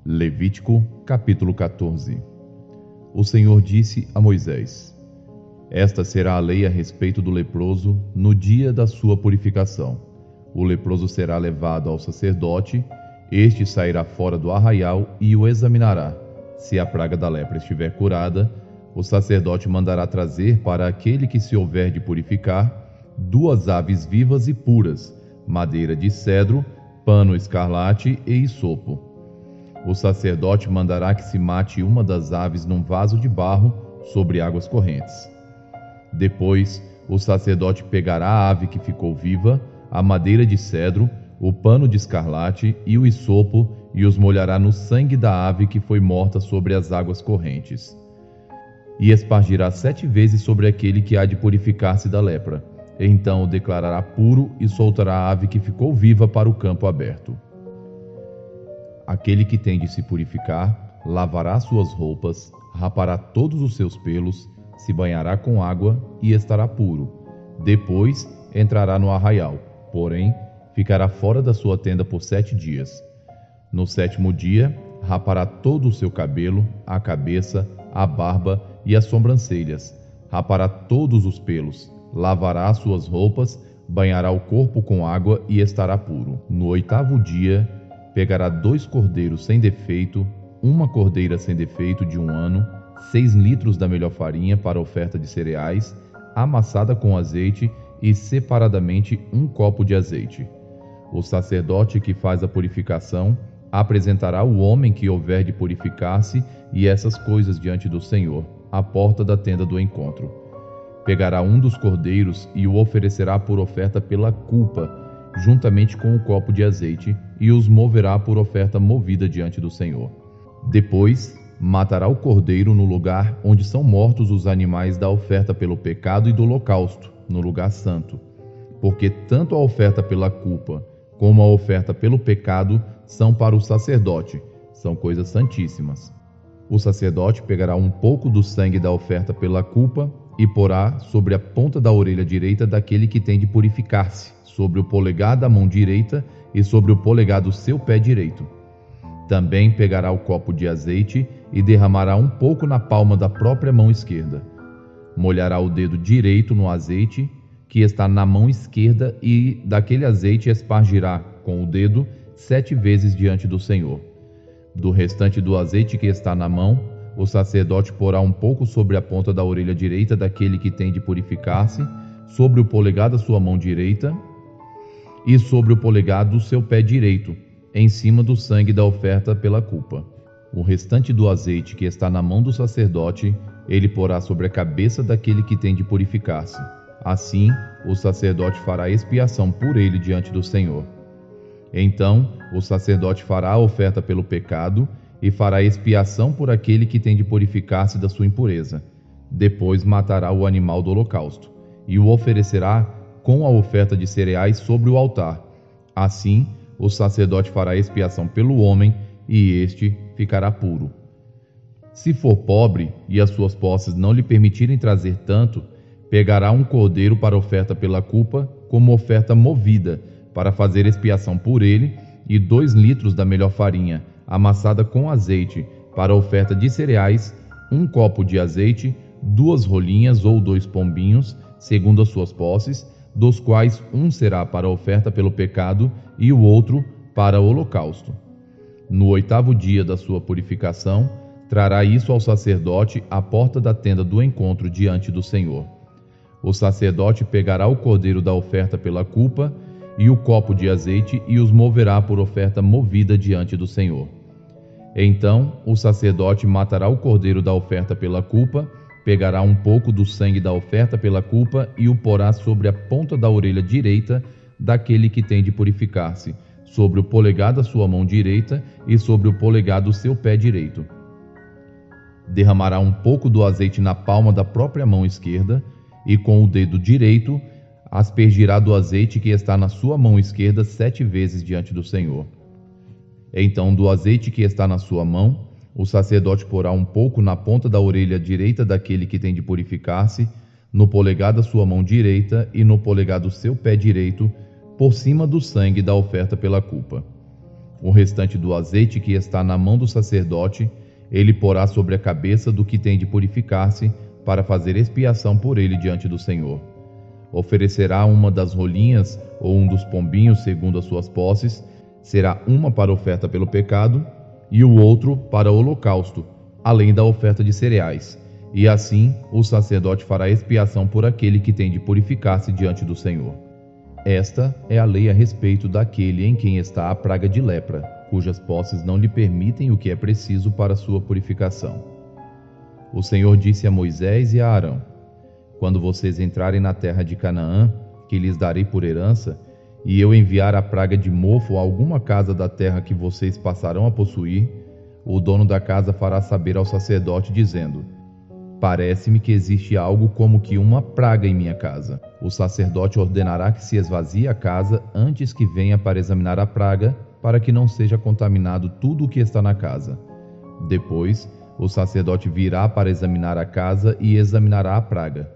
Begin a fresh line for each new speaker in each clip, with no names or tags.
Levítico, capítulo 14. O Senhor disse a Moisés: Esta será a lei a respeito do leproso no dia da sua purificação. O leproso será levado ao sacerdote, este sairá fora do arraial e o examinará. Se a praga da lepra estiver curada, o sacerdote mandará trazer para aquele que se houver de purificar 2 aves vivas e puras, madeira de cedro, pano escarlate e hisopo. O sacerdote mandará que se mate uma das aves num vaso de barro sobre águas correntes. Depois, o sacerdote pegará a ave que ficou viva, a madeira de cedro, o pano de escarlate e o hisopo e os molhará no sangue da ave que foi morta sobre as águas correntes. E espargirá 7 vezes sobre aquele que há de purificar-se da lepra. Então o declarará puro e soltará a ave que ficou viva para o campo aberto. Aquele que tem de se purificar, lavará suas roupas, rapará todos os seus pelos, se banhará com água e estará puro. Depois entrará no arraial, porém ficará fora da sua tenda por 7 dias. No 7º dia, rapará todo o seu cabelo, a cabeça, a barba e as sobrancelhas, rapará todos os pelos, lavará suas roupas, banhará o corpo com água e estará puro. No 8º dia, pegará 2 cordeiros sem defeito, 1 cordeira sem defeito de 1 ano, 6 litros da melhor farinha para oferta de cereais, amassada com azeite e separadamente 1 copo de azeite. O sacerdote que faz a purificação apresentará o homem que houver de purificar-se e essas coisas diante do Senhor, à porta da tenda do encontro. Pegará um dos cordeiros e o oferecerá por oferta pela culpa, juntamente com o copo de azeite, e os moverá por oferta movida diante do Senhor. Depois, matará o cordeiro no lugar onde são mortos os animais da oferta pelo pecado e do holocausto, no lugar santo. Porque tanto a oferta pela culpa como a oferta pelo pecado são para o sacerdote, são coisas santíssimas. O sacerdote pegará um pouco do sangue da oferta pela culpa e porá sobre a ponta da orelha direita daquele que tem de purificar-se, sobre o polegar da mão direita e sobre o polegar do seu pé direito. Também pegará o copo de azeite e derramará um pouco na palma da própria mão esquerda. Molhará o dedo direito no azeite que está na mão esquerda e daquele azeite espargirá com o dedo 7 vezes diante do Senhor. Do restante do azeite que está na mão, o sacerdote porá um pouco sobre a ponta da orelha direita daquele que tem de purificar-se, sobre o polegar da sua mão direita e sobre o polegar do seu pé direito, em cima do sangue da oferta pela culpa. O restante do azeite que está na mão do sacerdote, ele porá sobre a cabeça daquele que tem de purificar-se. Assim, o sacerdote fará expiação por ele diante do Senhor. Então, o sacerdote fará a oferta pelo pecado e fará expiação por aquele que tem de purificar-se da sua impureza. Depois matará o animal do holocausto e o oferecerá com a oferta de cereais sobre o altar. Assim, o sacerdote fará expiação pelo homem e este ficará puro. Se for pobre e as suas posses não lhe permitirem trazer tanto, pegará um cordeiro para oferta pela culpa, como oferta movida, para fazer expiação por ele, e 2 litros da melhor farinha, amassada com azeite, para oferta de cereais, 1 copo de azeite, 2 rolinhas ou 2 pombinhos, segundo as suas posses, dos quais um será para oferta pelo pecado e o outro para o holocausto. No 8º dia da sua purificação, trará isso ao sacerdote à porta da tenda do encontro diante do Senhor. O sacerdote pegará o cordeiro da oferta pela culpa e o copo de azeite e os moverá por oferta movida diante do Senhor. Então o sacerdote matará o cordeiro da oferta pela culpa, pegará um pouco do sangue da oferta pela culpa e o porá sobre a ponta da orelha direita daquele que tem de purificar-se, sobre o polegar da sua mão direita e sobre o polegar do seu pé direito. Derramará um pouco do azeite na palma da própria mão esquerda e com o dedo direito aspergirá do azeite que está na sua mão esquerda 7 vezes diante do Senhor. Então do azeite que está na sua mão, O sacerdote porá um pouco na ponta da orelha direita daquele que tem de purificar-se, no polegar da sua mão direita e no polegar do seu pé direito, por cima do sangue da oferta pela culpa. O restante do azeite que está na mão do sacerdote, ele porá sobre a cabeça do que tem de purificar-se, para fazer expiação por ele diante do Senhor. Oferecerá uma das rolinhas ou um dos pombinhos segundo as suas posses, será uma para oferta pelo pecado e o outro para holocausto, além da oferta de cereais. E assim o sacerdote fará expiação por aquele que tem de purificar-se diante do Senhor. Esta é a lei a respeito daquele em quem está a praga de lepra, cujas posses não lhe permitem o que é preciso para sua purificação. O Senhor disse a Moisés e a Arão: quando vocês entrarem na terra de Canaã, que lhes darei por herança, e eu enviar a praga de mofo a alguma casa da terra que vocês passarão a possuir, o dono da casa fará saber ao sacerdote, dizendo: parece-me que existe algo como que uma praga em minha casa. O sacerdote ordenará que se esvazie a casa antes que venha para examinar a praga, para que não seja contaminado tudo o que está na casa. Depois, o sacerdote virá para examinar a casa e examinará a praga.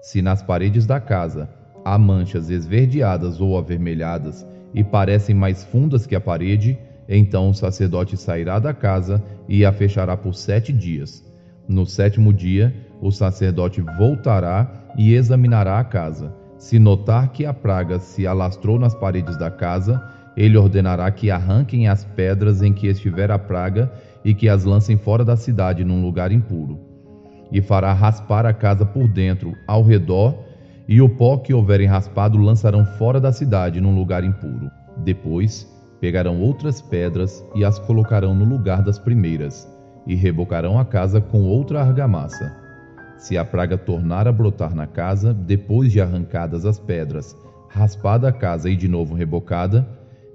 Se nas paredes da casa há manchas esverdeadas ou avermelhadas e parecem mais fundas que a parede, então o sacerdote sairá da casa e a fechará por 7 dias. No 7º dia, o sacerdote voltará e examinará a casa. Se notar que a praga se alastrou nas paredes da casa, ele ordenará que arranquem as pedras em que estiver a praga e que as lancem fora da cidade num lugar impuro. E fará raspar a casa por dentro, ao redor, e o pó que houverem raspado lançarão fora da cidade num lugar impuro. Depois, pegarão outras pedras e as colocarão no lugar das primeiras, e rebocarão a casa com outra argamassa. Se a praga tornar a brotar na casa, depois de arrancadas as pedras, raspada a casa e de novo rebocada,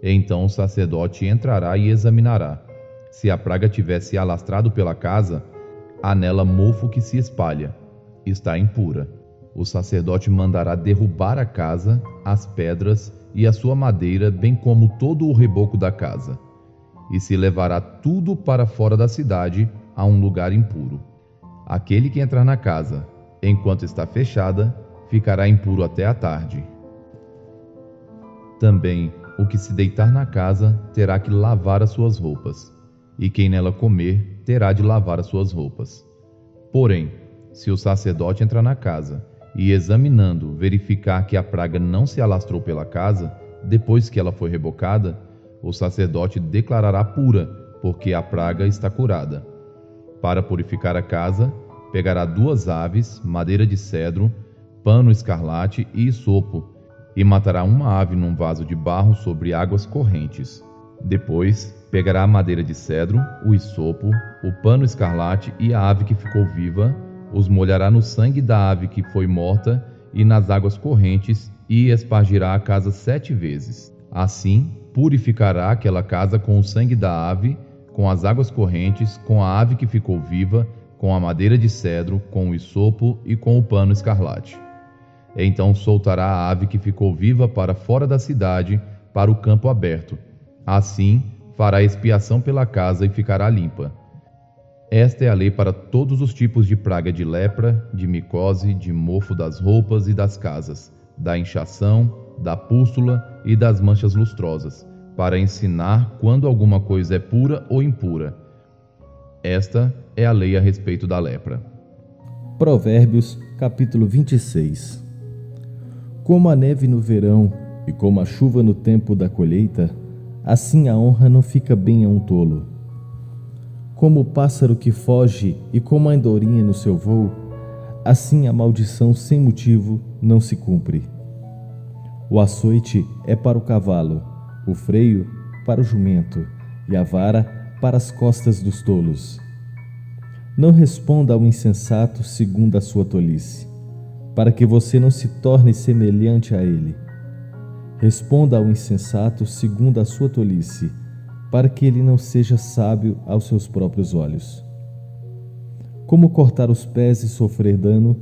então o sacerdote entrará e examinará. Se a praga tiver se alastrado pela casa, há nela mofo que se espalha, está impura. O sacerdote mandará derrubar a casa, as pedras e a sua madeira, bem como todo o reboco da casa, e se levará tudo para fora da cidade, a um lugar impuro. Aquele que entrar na casa, enquanto está fechada, ficará impuro até a tarde. Também o que se deitar na casa terá que lavar as suas roupas, e quem nela comer terá de lavar as suas roupas. Porém, se o sacerdote entrar na casa e, examinando, verificar que a praga não se alastrou pela casa, depois que ela foi rebocada, o sacerdote declarará pura, porque a praga está curada. Para purificar a casa, pegará 2 aves, madeira de cedro, pano escarlate e isopo, e matará uma ave num vaso de barro sobre águas correntes. Depois, pegará a madeira de cedro, o isopo, o pano escarlate e a ave que ficou viva, os molhará no sangue da ave que foi morta e nas águas correntes, e espargirá a casa 7 vezes. Assim, purificará aquela casa com o sangue da ave, com as águas correntes, com a ave que ficou viva, com a madeira de cedro, com o isopo e com o pano escarlate. Então soltará a ave que ficou viva para fora da cidade, para o campo aberto. Assim, fará expiação pela casa e ficará limpa. Esta é a lei para todos os tipos de praga de lepra, de micose, de mofo das roupas e das casas, da inchação, da pústula e das manchas lustrosas, para ensinar quando alguma coisa é pura ou impura. Esta é a lei a respeito da lepra.
Provérbios, capítulo 26. Como a neve no verão e como a chuva no tempo da colheita, assim a honra não fica bem a um tolo. Como o pássaro que foge e como a andorinha no seu voo, assim a maldição sem motivo não se cumpre. O açoite é para o cavalo, o freio para o jumento e a vara para as costas dos tolos. Não responda ao insensato segundo a sua tolice, para que você não se torne semelhante a ele. Responda ao insensato segundo a sua tolice, para que ele não seja sábio aos seus próprios olhos. Como cortar os pés e sofrer dano,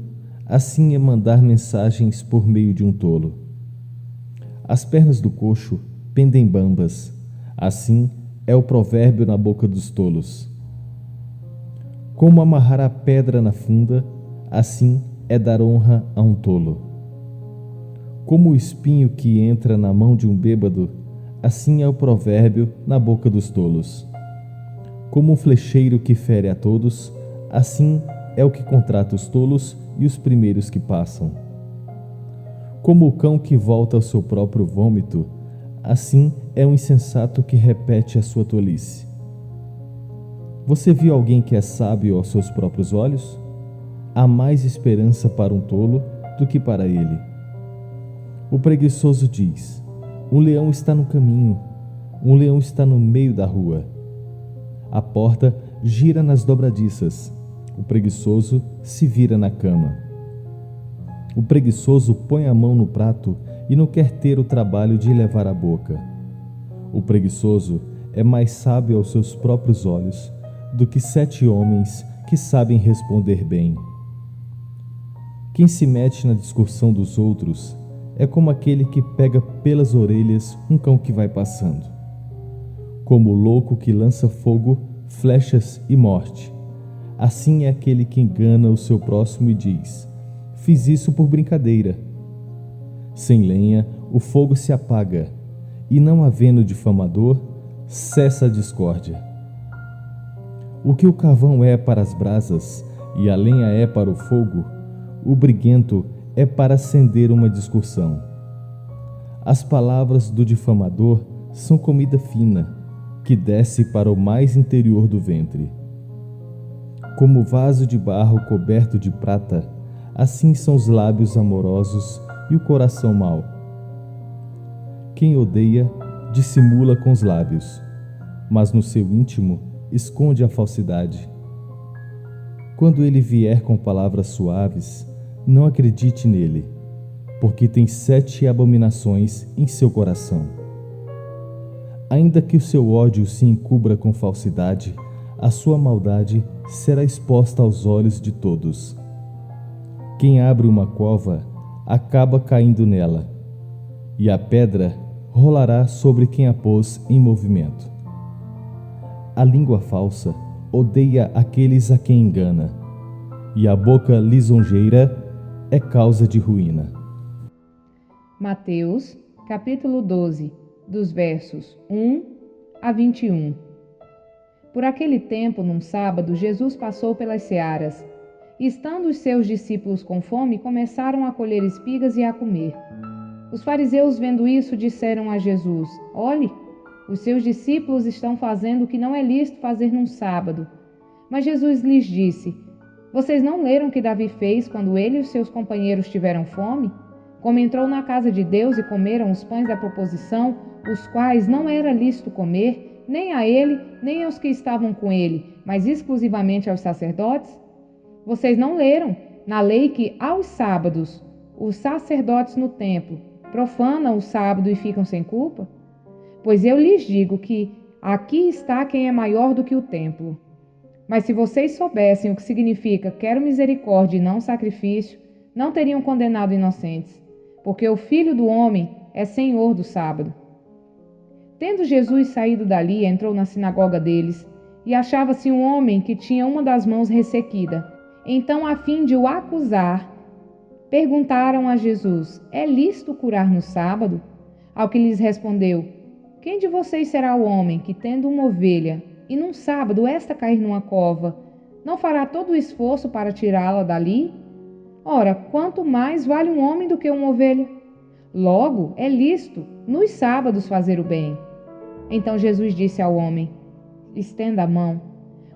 assim é mandar mensagens por meio de um tolo. As pernas do coxo pendem bambas, assim é o provérbio na boca dos tolos. Como amarrar a pedra na funda, assim é dar honra a um tolo. Como o espinho que entra na mão de um bêbado, assim é o provérbio na boca dos tolos. Como um flecheiro que fere a todos, assim é o que contrata os tolos e os primeiros que passam. Como o cão que volta ao seu próprio vômito, assim é o insensato que repete a sua tolice. Você viu alguém que é sábio aos seus próprios olhos? Há mais esperança para um tolo do que para ele. O preguiçoso diz: um leão está no caminho, um leão está no meio da rua. A porta gira nas dobradiças, o preguiçoso se vira na cama. O preguiçoso põe a mão no prato e não quer ter o trabalho de levar à boca. O preguiçoso é mais sábio aos seus próprios olhos do que 7 homens que sabem responder bem. Quem se mete na discussão dos outros é como aquele que pega pelas orelhas um cão que vai passando. Como o louco que lança fogo, flechas e morte, assim é aquele que engana o seu próximo e diz: fiz isso por brincadeira. Sem lenha, o fogo se apaga, e não havendo difamador, cessa a discórdia. O que o carvão é para as brasas e a lenha é para o fogo, o briguento é para acender uma discussão. As palavras do difamador são comida fina, que desce para o mais interior do ventre. Como o vaso de barro coberto de prata, assim são os lábios amorosos e o coração mau. Quem odeia, dissimula com os lábios, mas no seu íntimo esconde a falsidade. Quando ele vier com palavras suaves, não acredite nele, porque tem 7 abominações em seu coração. Ainda que o seu ódio se encubra com falsidade, a sua maldade será exposta aos olhos de todos. Quem abre uma cova acaba caindo nela, e a pedra rolará sobre quem a pôs em movimento. A língua falsa odeia aqueles a quem engana, e a boca lisonjeira é causa de ruína.
Mateus, capítulo 12, dos versos 1 a 21. Por aquele tempo, num sábado, Jesus passou pelas searas. E estando os seus discípulos com fome, começaram a colher espigas e a comer. Os fariseus, vendo isso, disseram a Jesus: olhe, os seus discípulos estão fazendo o que não é lícito fazer num sábado. Mas Jesus lhes disse: vocês não leram o que Davi fez quando ele e os seus companheiros tiveram fome? Como entrou na casa de Deus e comeram os pães da proposição, os quais não era lícito comer, nem a ele, nem aos que estavam com ele, mas exclusivamente aos sacerdotes? Vocês não leram na lei que aos sábados os sacerdotes no templo profanam o sábado e ficam sem culpa? Pois eu lhes digo que aqui está quem é maior do que o templo. Mas se vocês soubessem o que significa quero misericórdia e não sacrifício, não teriam condenado inocentes, porque o Filho do Homem é Senhor do sábado. Tendo Jesus saído dali, entrou na sinagoga deles, e achava-se um homem que tinha uma das mãos ressequida. Então, a fim de o acusar, perguntaram a Jesus: é lícito curar no sábado? Ao que lhes respondeu: quem de vocês será o homem que, tendo uma ovelha, e num sábado esta cair numa cova, não fará todo o esforço para tirá-la dali? Ora, quanto mais vale um homem do que uma ovelha? Logo, é lícito nos sábados fazer o bem. Então Jesus disse ao homem: estenda a mão.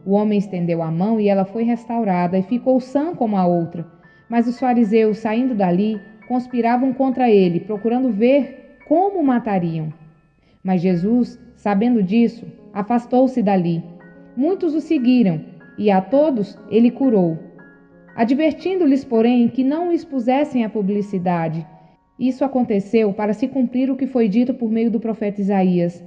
O homem estendeu a mão e ela foi restaurada e ficou sã como a outra. Mas os fariseus, saindo dali, conspiravam contra ele, procurando ver como o matariam. Mas Jesus, sabendo disso, afastou-se dali. Muitos o seguiram, e a todos ele curou, advertindo-lhes, porém, que não o expusessem à publicidade. Isso aconteceu para se cumprir o que foi dito por meio do profeta Isaías: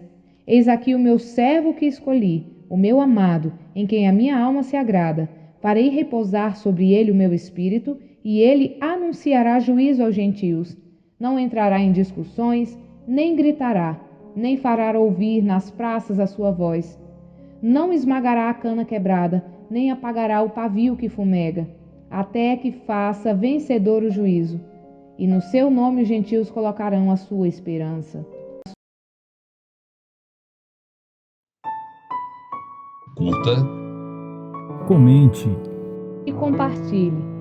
eis aqui o meu servo que escolhi, o meu amado, em quem a minha alma se agrada. Farei repousar sobre ele o meu espírito, e ele anunciará juízo aos gentios. Não entrará em discussões, nem gritará, nem fará ouvir nas praças a sua voz. Não esmagará a cana quebrada, nem apagará o pavio que fumega, até que faça vencedor o juízo. E no seu nome os gentios colocarão a sua esperança.
Curta,
Comente.
E compartilhe.